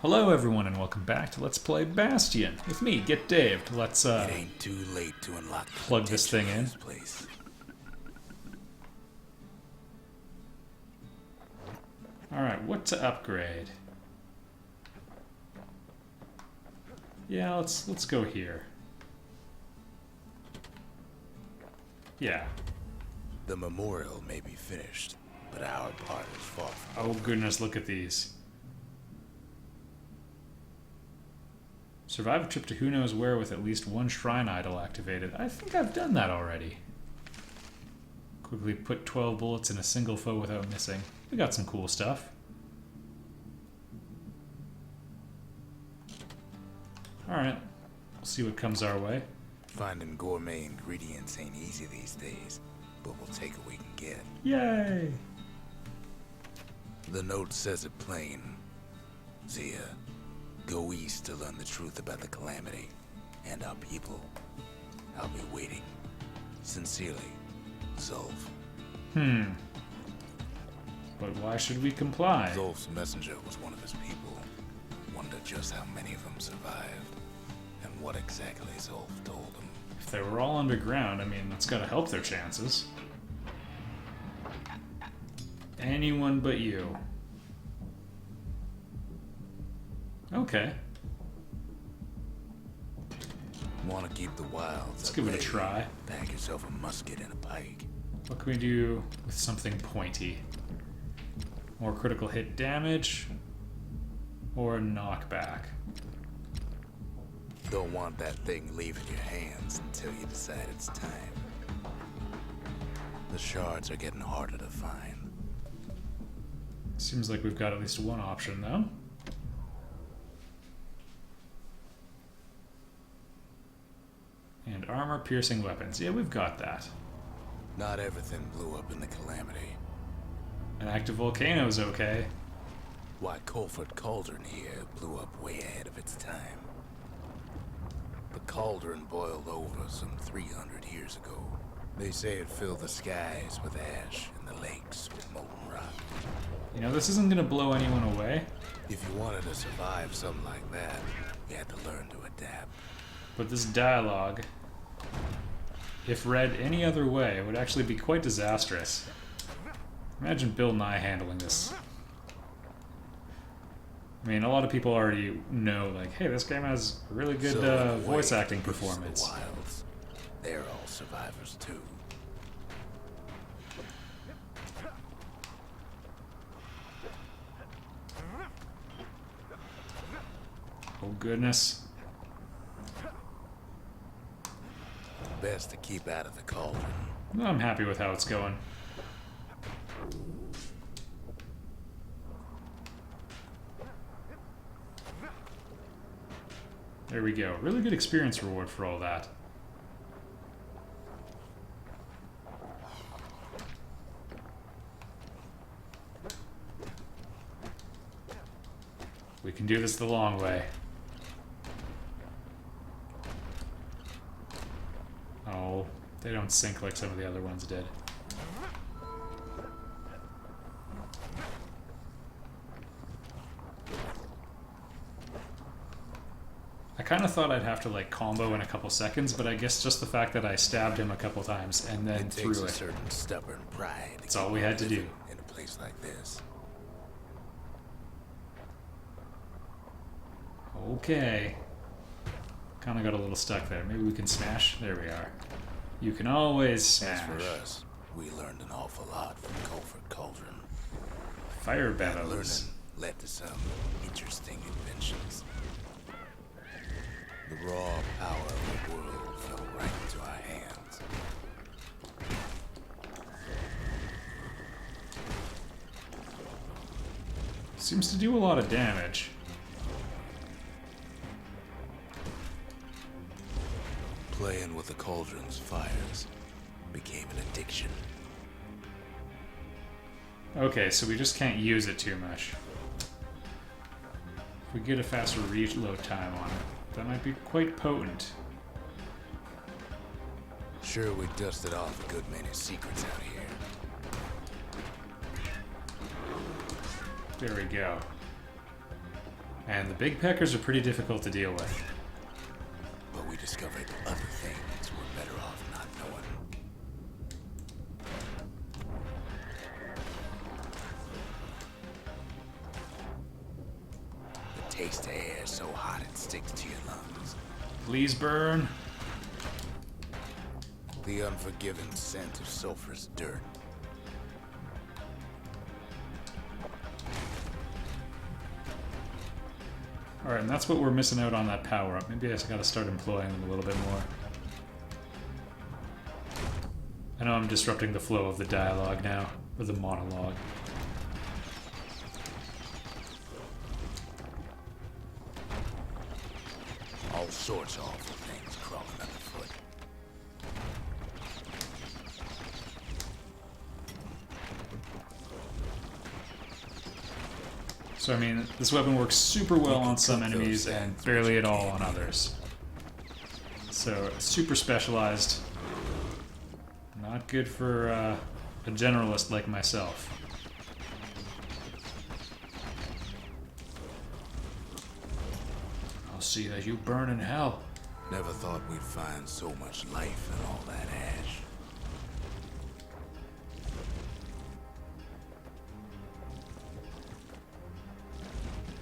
Hello everyone and welcome back to Let's Play Bastion. With me, Get Dave. Let's It ain't too late to unlock the plug this thing potential in. of this place. Alright, what to upgrade? Yeah, let's go here. Yeah. The memorial may be finished, but our part is far from Oh goodness, look at these. Survive a trip to who knows where with at least one shrine idol activated. I think I've done that already. Quickly put 12 bullets in a single foe without missing. We got some cool stuff. Alright, we'll see what comes our way. Finding gourmet ingredients ain't easy these days, but we'll take what we can get. Yay! The note says it plain. Zia, go east to learn the truth about the calamity and our people. I'll be waiting. Sincerely, Zulf. But why should we comply? Zulf's messenger was one of his people. Wonder just how many of them survived, and what exactly Zulf told him. If they were all underground, I mean, that's gotta help their chances. Anyone but you. Okay. Want to keep the wilds? Let's give it a at bay? try. Pack yourself a musket and a pike. What can we do with something pointy? More critical hit damage? Or a knockback? Don't want that thing leaving your hands until you decide it's time. The shards are getting harder to find. Seems like we've got at least one option, though. And armor-piercing weapons. Yeah, we've got that. Not everything blew up in the calamity. An active volcano's okay. Why, Colford Cauldron here blew up way ahead of its time. The cauldron boiled over some 300 years ago. They say it filled the skies with ash and the lakes with molten rock. You know, this isn't gonna blow anyone away, If you wanted to survive something like that, you had to learn to adapt. but this dialogue, if read any other way, would actually be quite disastrous. Imagine Bill Nye handling this. I mean, a lot of people already know, like, hey, this game has a really good So, in a way, voice acting boost the performance. wilds. They're all survivors too. Oh goodness. Best to keep out of the cauldron. I'm happy with how it's going. There we go. Really good experience reward for all that. We can do this the long way. Oh, they don't sink like some of the other ones did. I kind of thought I'd have to like combo in a couple seconds, but I guess just the fact that I stabbed him a couple times and then It threw takes a it. certain stubborn pride. That's all we had to do. living in a place like this. Okay. Kind of got a little stuck there. Maybe we can smash. There we are. You can always smash. As for us, we learned an awful lot from Colford Cauldron. Fire That learning bellows. led to some interesting inventions. The raw power of the world fell right into our hands. Seems to do a lot of damage. Playing with the cauldron's fires became an addiction. Okay, so we just can't use it too much. If we get a faster reload time on it, that might be quite potent. Sure, we dusted off a good many secrets out here. There we go. And the big peckers are pretty difficult to deal with. But we discovered other things we're better off not knowing. The taste of air is so hot it sticks to your lungs. Please burn. The unforgiving scent of sulfurous dirt. Alright, and that's what we're missing out on, that power-up. Maybe I just gotta start employing them a little bit more. I know I'm disrupting the flow of the dialogue now, or the monologue. All sorts of awful things crawling underfoot. So, I mean, this weapon works super well on some enemies and barely at all on others. So, super specialized. Not good for a generalist like myself. I'll see that you burn in hell. Never thought we'd find so much life in all that ash.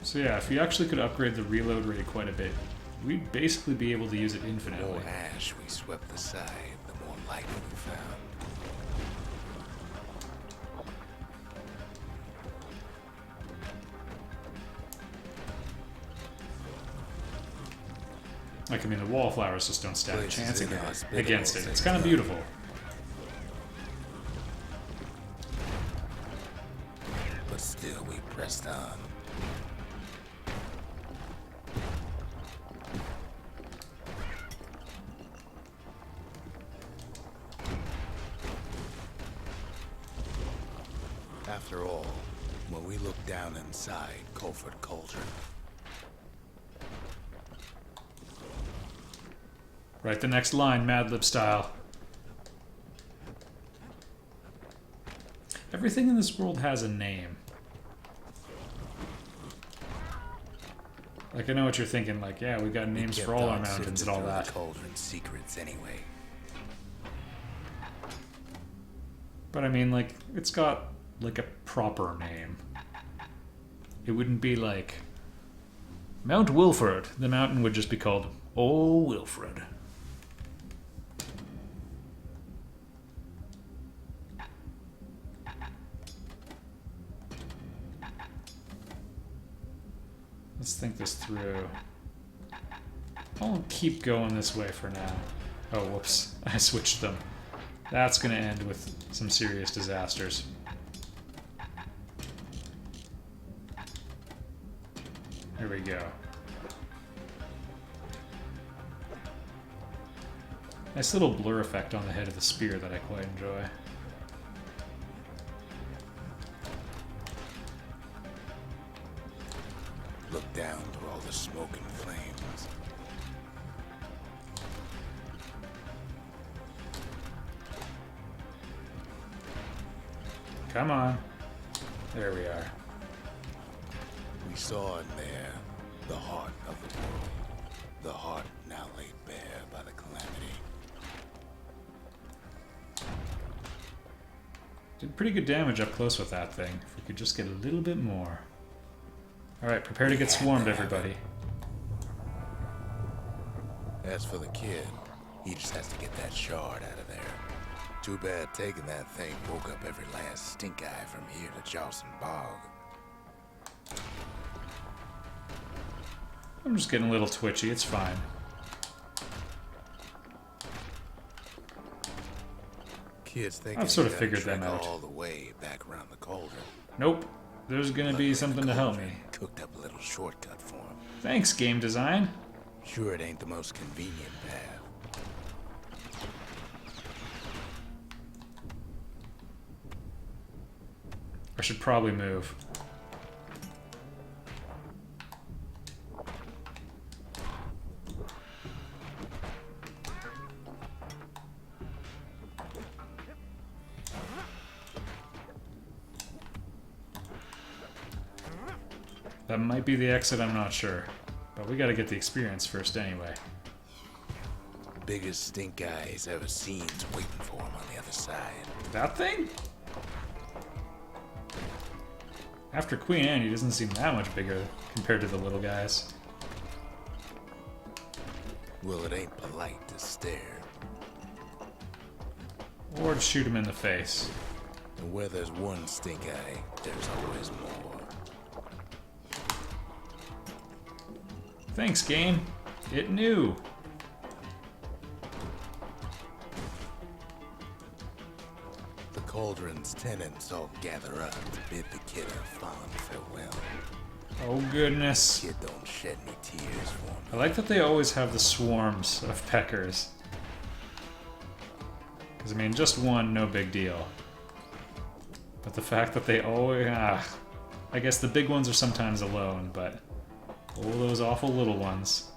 So yeah, if you actually could upgrade the reload rate quite a bit, we'd basically be able to use it The infinitely. more ash we swept aside, the more life we found. Like, I mean, the wallflowers just don't stand a Places chance inhospitable against it. to It's kind of the beautiful. But still we pressed on. After all, when we looked down inside Colford Cauldron, Write the next line, Mad Lib style. Everything in this world has a name. Like, I know what you're thinking, like, yeah, we got names kept for all our on mountains sifting and all through that. the cauldron's secrets anyway. But I mean, like, it's got, like, a proper name. It wouldn't be like Mount Wilfred. The mountain would just be called Ol' Wilfred. Let's think this through. I'll keep going this way for now. Oh, whoops. I switched them. That's going to end with some serious disasters. Here we go. Nice little blur effect on the head of the spear that I quite enjoy. Look down through all the smoke and flames. Come on. There we are. We saw in there the heart of the world. The heart now laid bare by the calamity. Did pretty good damage up close with that thing. If we could just get a little bit more. Alright, prepare to get swarmed, everybody. As for the kid, he just has to get that shard out of there. Too bad taking that thing woke up every last stink eye from here to Charleston Bog. I'm just getting a little twitchy, it's fine. Kids think I've sort of figured them out. all the way back around the cauldron. Nope. There's gonna be something to help me. Cooked up a little shortcut for him. Thanks, game design. Sure, it ain't the most convenient path. I should probably move. That might be the exit, I'm not sure. But we gotta get the experience first anyway. Biggest stink eye he's ever seen's waiting for him on the other side. That thing? After Queen Anne, he doesn't seem that much bigger compared to the little guys. Well, it ain't polite to stare. Or to shoot him in the face. And where there's one stink eye, there's always more. Thanks, game. It knew. The Cauldron's tenants all gather up to bid the kid a fond farewell. Oh, goodness. Kid don't shed any tears for me. I like that they always have the swarms of peckers. Because, I mean, just one, no big deal. But the fact that they always... I guess the big ones are sometimes alone, but... Oh, those awful little ones.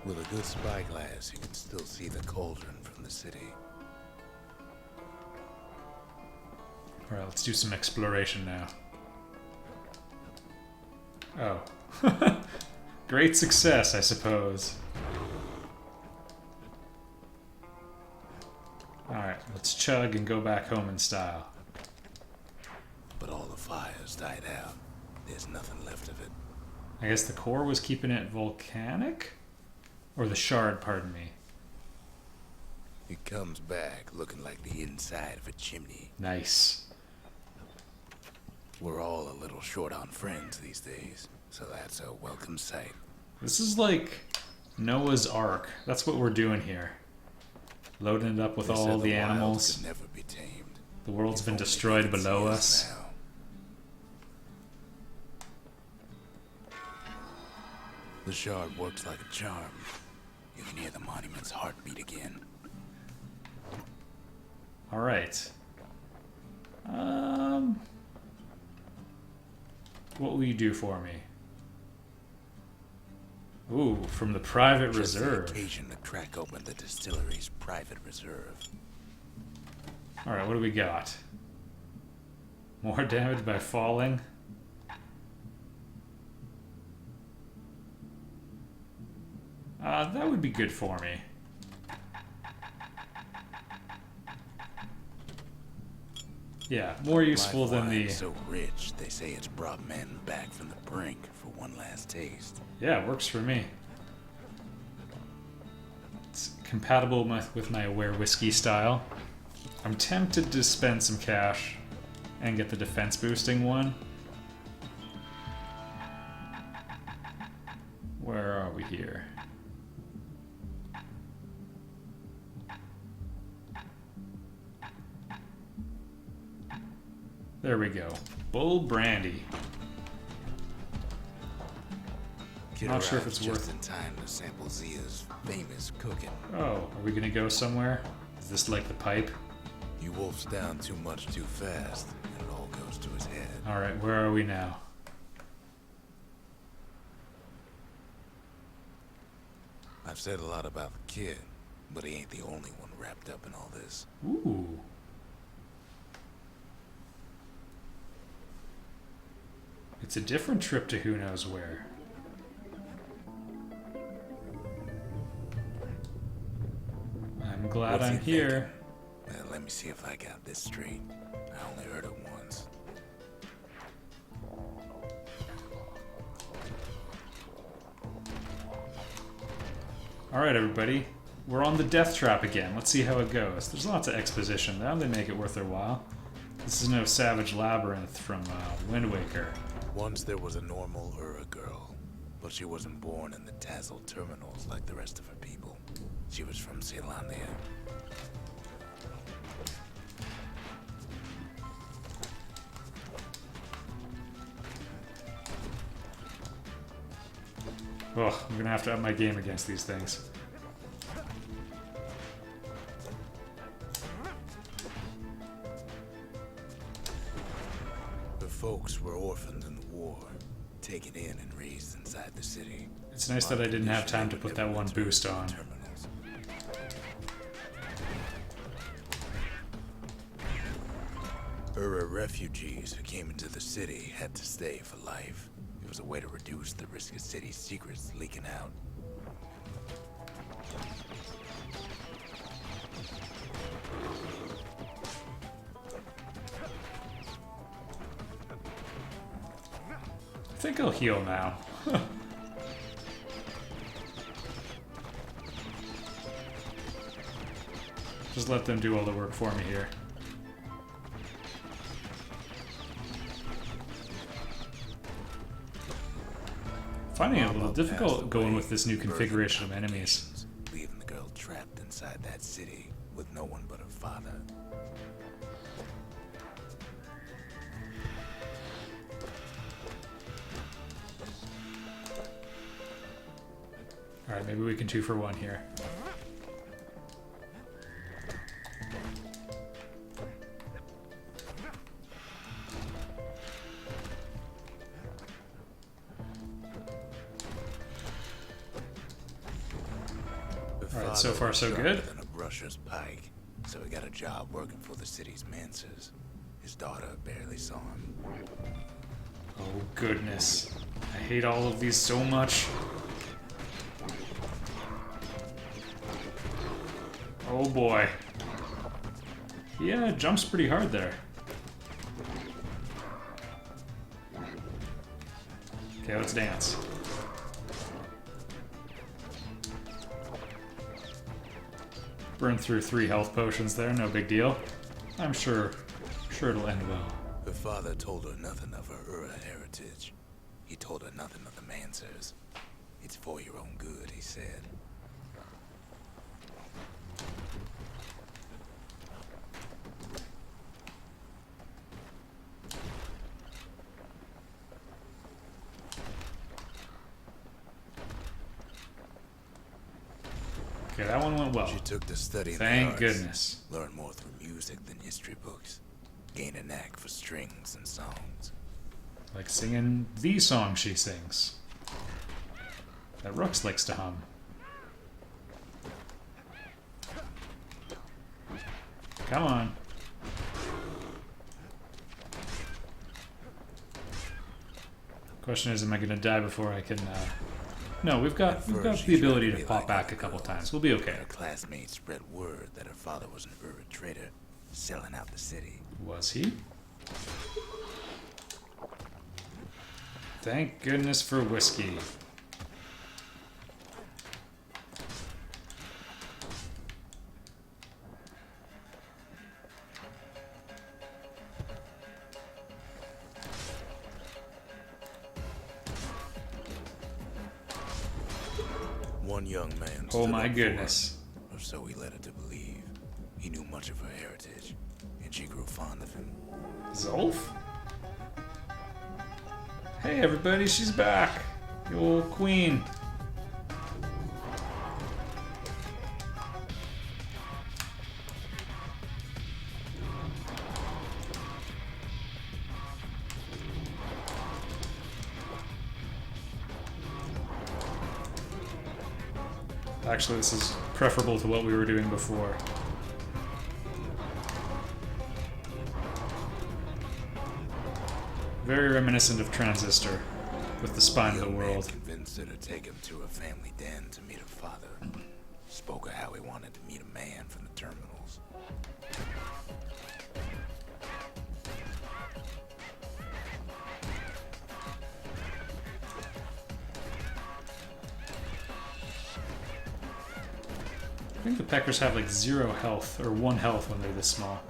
With a good spyglass, you can still see the Cauldron from the city. Alright, let's do some exploration now. Oh. Great success, I suppose. Alright, let's chug and go back home in style. But all the fires died out. There's nothing left of it. I guess the core was keeping it volcanic? Or the shard, pardon me. It comes back looking like the inside of a chimney. Nice. We're all a little short on friends these days, so that's a welcome sight. This is like Noah's Ark. That's what we're doing here. Loading it up with They all said the wild animals. could never be tamed. The world's If been only destroyed they could below see us. now. The shard works like a charm. You can hear the monument's heartbeat again. Alright. What will you do for me? Ooh, from the private Just the reserve. occasion to crack open the distillery's private reserve. Alright, what do we got? More damage by falling? That would be good for me. Yeah, more useful than the... Life so rich, they say it's brought men back from the brink for one last taste. Yeah, it works for me. It's compatible with my Aware Whiskey style. I'm tempted to spend some cash and get the defense boosting one. Where are we here? There we go. Bull Brandy. Kid Not sure if arrives it's just worth in time to sample Zia's famous cooking. Oh, are we gonna go somewhere? Is this like the pipe? He wolfs down too much too fast, and it all goes to his head. Alright, where are we now? I've said a lot about the kid, but he ain't the only one wrapped up in all this. Ooh. It's a different trip to who knows where. I'm glad What's he I'm here. Well, let me see if I got this straight. I only heard it once. Alright, everybody. We're on the death trap again. Let's see how it goes. There's lots of exposition. That'll make it worth their while. This is no Savage Labyrinth from Wind Waker. Once there was a normal Ura girl, but she wasn't born in the Tassel terminals like the rest of her people. She was from Zealandia. Ugh, I'm gonna have to up my game against these things. Her folks were orphaned in the war, taken in and raised inside the city. It's nice that I didn't have time to put that one boost on. Terminals. Ura refugees who came into the city had to stay for life. It was a way to reduce the risk of city secrets leaking out. I think I'll heal now. Just let them do all the work for me here. Finding it a little difficult going with this new configuration of enemies. Leaving the girl trapped inside that city with no one but her father. Alright, maybe we can 2 for 1 here. Alright, so far so good. Than a brusher's pike, so he got a job working for the city's manses. His daughter barely saw him. Oh goodness. I hate all of these so much. Oh boy. Yeah, jumps pretty hard there. Okay, let's dance. Burn through 3 health potions there, no big deal. I'm sure it'll end well. Her father told her nothing of her Ura heritage. He told her nothing of the Mansers. It's for your own good, he said. Okay, that one went well. She took to studying the Thank arts, goodness. learned more through music than history books. Gained a knack for strings and songs. Like singing the song she sings. That Rooks likes to hum. Come on. Question is, am I gonna die before I can, No, we've got the ability to pop back a couple times. We'll be okay. Her classmates spread word that her father was an Ura trader, selling out the city. Was he? Thank goodness for whiskey. One young man. Oh stood my up for goodness. her, or so he led her to believe. He knew much of her heritage, and she grew fond of him. Zolf? Hey everybody, she's back! The old queen. Actually, this is preferable to what we were doing before. Very reminiscent of Transistor, with the spine of the young man world. convinced her to take him to a family den to meet her father. Spoke of how he wanted to meet a man from the terminals. I think the peckers have like 0 health, or 1 health when they're this small.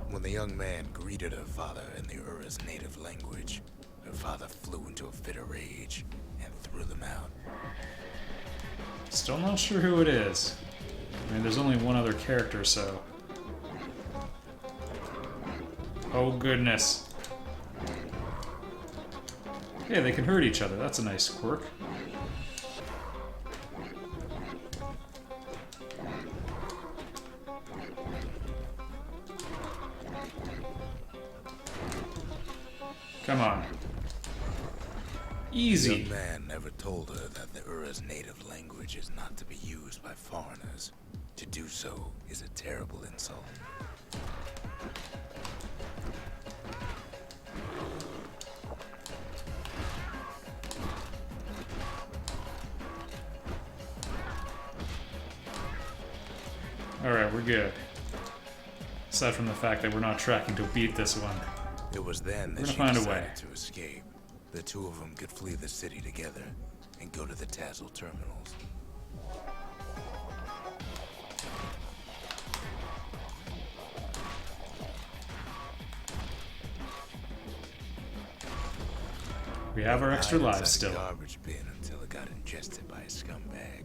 When the young man greeted her father in the Ura's native language, her father flew into a fit of rage and threw them out. Still not sure who it is. I mean, there's only one other character, so... Oh goodness. Hey, they can hurt each other. That's a nice quirk. Come on. The Easy. young man never told her that the Ura's native language is not to be used by foreigners. To do so is a terrible insult. Alright, we're good. Aside from the fact that we're not tracking to beat this one. It was then that We're she gonna find a decided way. to escape. The two of them could flee the city together and go to the Tassel terminals. We have our extra Hide lives inside still. a garbage bin until it got ingested by a scumbag.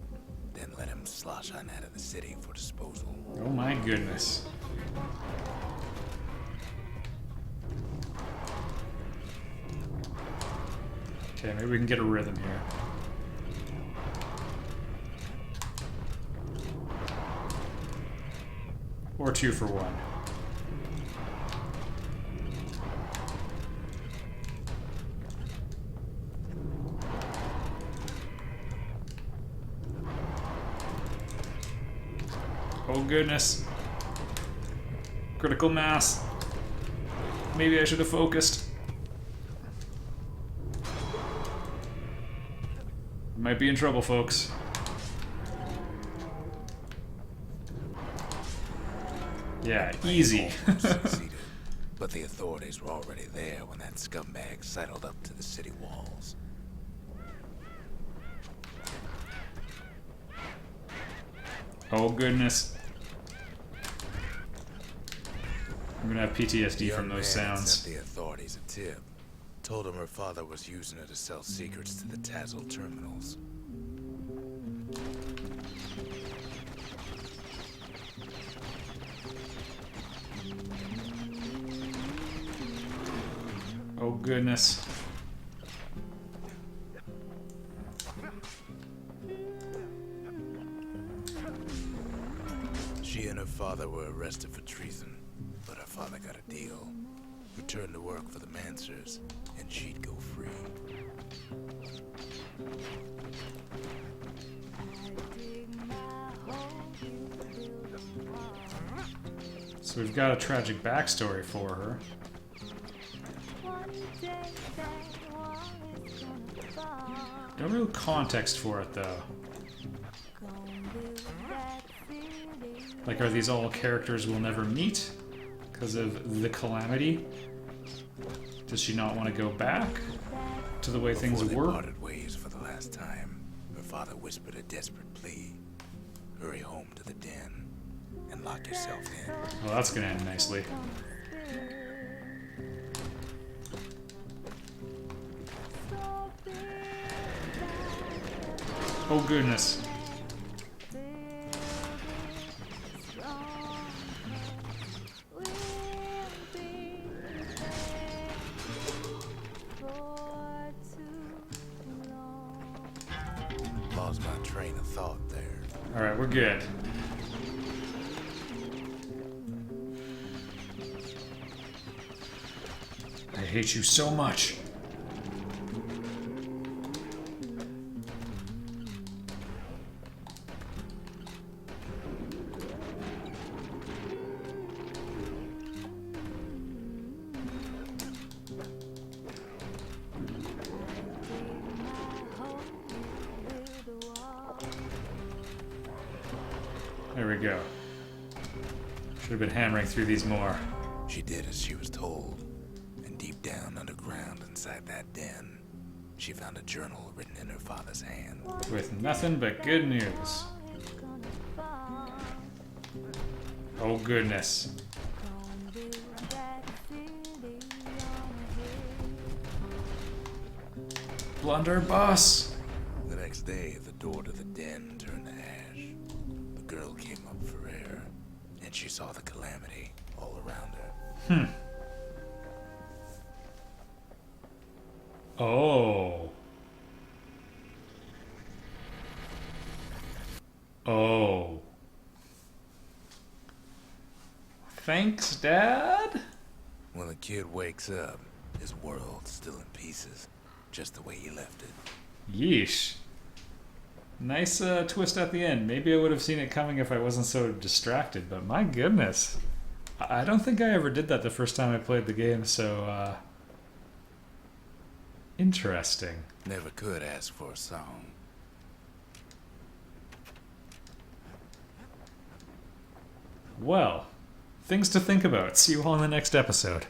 Then let him slosh on out of the city for disposal. Oh my goodness. Okay, maybe we can get a rhythm here. Or 2 for 1. Oh goodness. Critical mass. Maybe I should have focused. Might be in trouble, folks. Yeah, easy. Succeeded, but the authorities were already there when that scumbag sidled up to the city walls. Oh goodness. I'm gonna have PTSD The from young those man sounds. sent the authorities a tip. Told him her father was using her to sell secrets to the Tassel terminals. Oh goodness. She and her father were arrested for treason, but her father got a deal. Returned to work for the Mansers, and she'd go free. So we've got a tragic backstory for her. No real context for it though. Like, are these all characters we'll never meet because of the calamity? Does she not want to go back to the way things Before they were? parted ways for the last time, her father whispered a desperate plea. Hurry home to the den and lock yourself in. Well, that's gonna end nicely. Oh goodness. Lost my train of thought there. Alright, we're good. I hate you so much. There we go. Should have been hammering through these more. She did as she was told, and deep down underground inside that den, she found a journal written in her father's hand. With nothing but good news. Oh goodness. Blunderbuss! The next day, the door to the den turned to ash. The girl came up for air, and she saw the calamity all around her. Oh. Oh. Thanks, Dad? When the kid wakes up, his world's still in pieces, just the way he left it. Yeesh. Nice twist at the end. Maybe I would have seen it coming if I wasn't so distracted, but my goodness. I don't think I ever did that the first time I played the game, so, interesting. Never could ask for a song. Well, things to think about. See you all in the next episode.